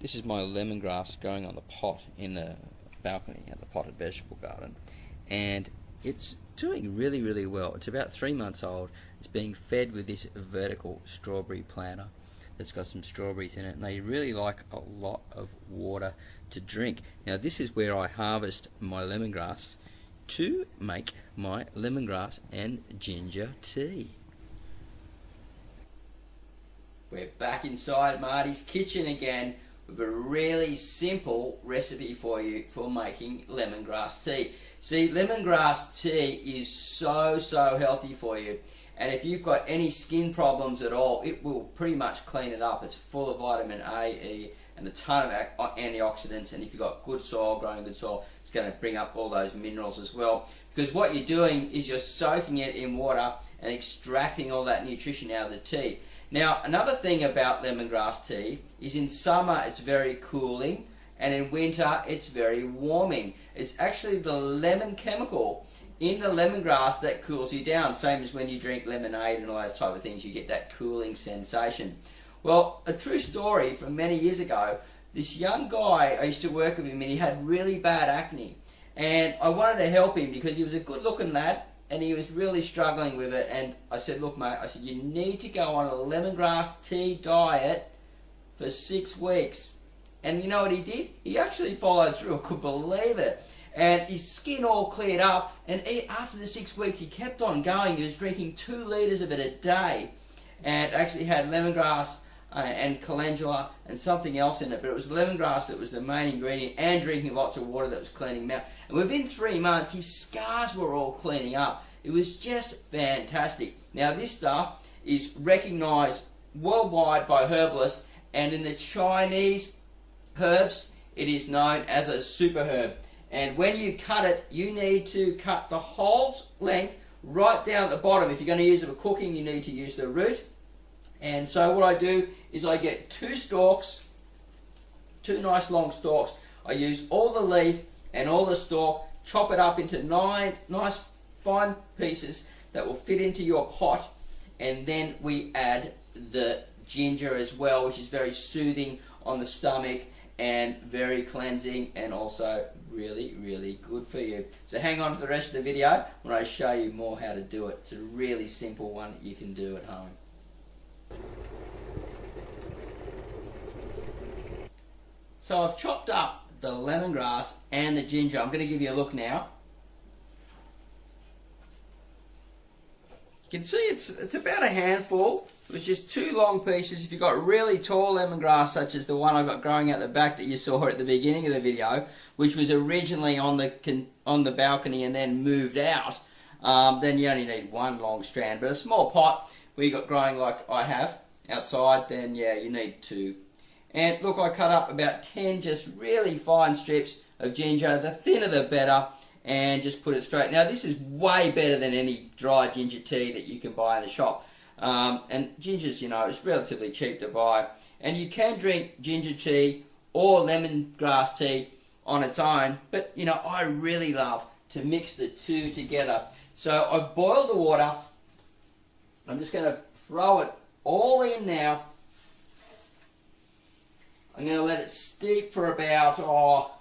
This is my lemongrass growing on the pot in the balcony at the potted vegetable garden, and it's doing really well. It's about 3 months old. It's being fed with this vertical strawberry planter that's got some strawberries in it, and they really like a lot of water to drink. Now this is where I harvest my lemongrass to make my lemongrass and ginger tea. We're back inside Marty's kitchen again with a really simple recipe for you for making lemongrass tea. See, lemongrass tea is so healthy for you, and if you've got any skin problems at all, it will pretty much clean it up. It's full of vitamin A, E, and a ton of antioxidants, and if you've got good soil, growing good soil, it's going to bring up all those minerals as well, because what you're doing is you're soaking it in water and extracting all that nutrition out of the tea. Now, another thing about lemongrass tea is in summer it's very cooling, and in winter it's very warming. It's actually the lemon chemical in the lemongrass that cools you down, same as when you drink lemonade and all those type of things, you get that cooling sensation. Well, a true story from many years ago, this young guy, I used to work with him, and he had really bad acne, and I wanted to help him because he was a good looking lad and he was really struggling with it. And I said, look mate, I said, you need to go on a lemongrass tea diet for 6 weeks. And you know what he did? He actually followed through. I couldn't believe it. And his skin all cleared up, and after the 6 weeks he kept on going. He was drinking 2 litres of it a day, and actually had lemongrass and calendula and something else in it, but it was lemongrass that was the main ingredient, and drinking lots of water that was cleaning him out. And within 3 months his scars were all cleaning up. It was just fantastic. Now this stuff is recognised worldwide by herbalists, and in the Chinese herbs it is known as a super herb. And when you cut it, you need to cut the whole length right down at the bottom. If you're going to use it for cooking, you need to use the root. And so what I do is I get 2 stalks, 2 nice long stalks. I use all the leaf and all the stalk, chop it up into 9 nice fine pieces that will fit into your pot, and then we add the ginger as well, which is very soothing on the stomach and very cleansing, and also really good for you. So hang on for the rest of the video when I show you more how to do it. It's a really simple one that you can do at home. So I've chopped up the lemongrass and the ginger. I'm going to give you a look now. You can see it's about a handful. It was just 2 long pieces. If you've got really tall lemongrass, such as the one I've got growing out the back that you saw at the beginning of the video, which was originally on the balcony and then moved out, then you only need 1 long strand. But a small pot where you got growing like I have outside, then yeah, you need 2. And look, I cut up about 10 just really fine strips of ginger. The thinner the better, and just put it straight. Now this is way better than any dry ginger tea that you can buy in the shop. And ginger's, you know, it's relatively cheap to buy. And you can drink ginger tea or lemongrass tea on its own, but you know, I really love to mix the 2 together. So I've boiled the water. I'm just going to throw it all in now. I'm going to let it steep for about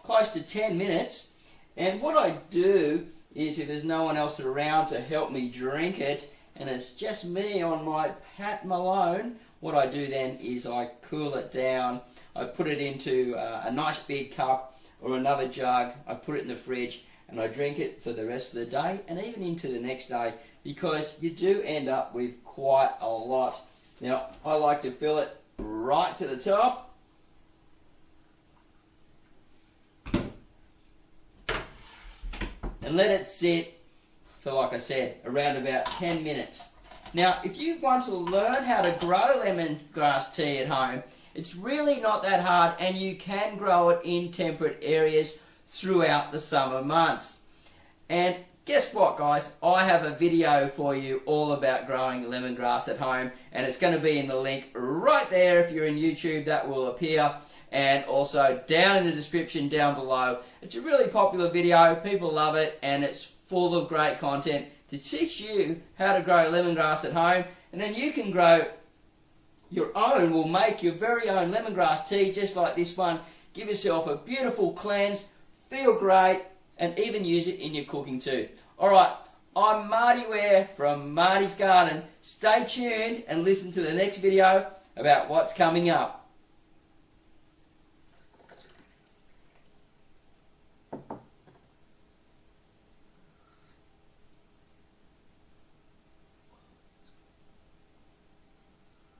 close to 10 minutes. And what I do is, if there's no one else around to help me drink it, and it's just me on my Pat Malone, what I do then is I cool it down. I put it into a nice big cup or another jug. I put it in the fridge, and I drink it for the rest of the day and even into the next day, because you do end up with quite a lot. Now, I like to fill it right to the top. And let it sit for, like I said, around about 10 minutes. Now, if you want to learn how to grow lemongrass tea at home, it's really not that hard, and you can grow it in temperate areas throughout the summer months. And guess what, guys? I have a video for you all about growing lemongrass at home, and it's going to be in the link right there. If you're in YouTube, that will appear. And also down in the description down below. It's a really popular video, people love it, and it's full of great content to teach you how to grow lemongrass at home, and then you can grow your own, will make your very own lemongrass tea just like this one. Give yourself a beautiful cleanse, feel great, and even use it in your cooking too. Alright, I'm Marty Ware from Marty's Garden. Stay tuned and listen to the next video about what's coming up.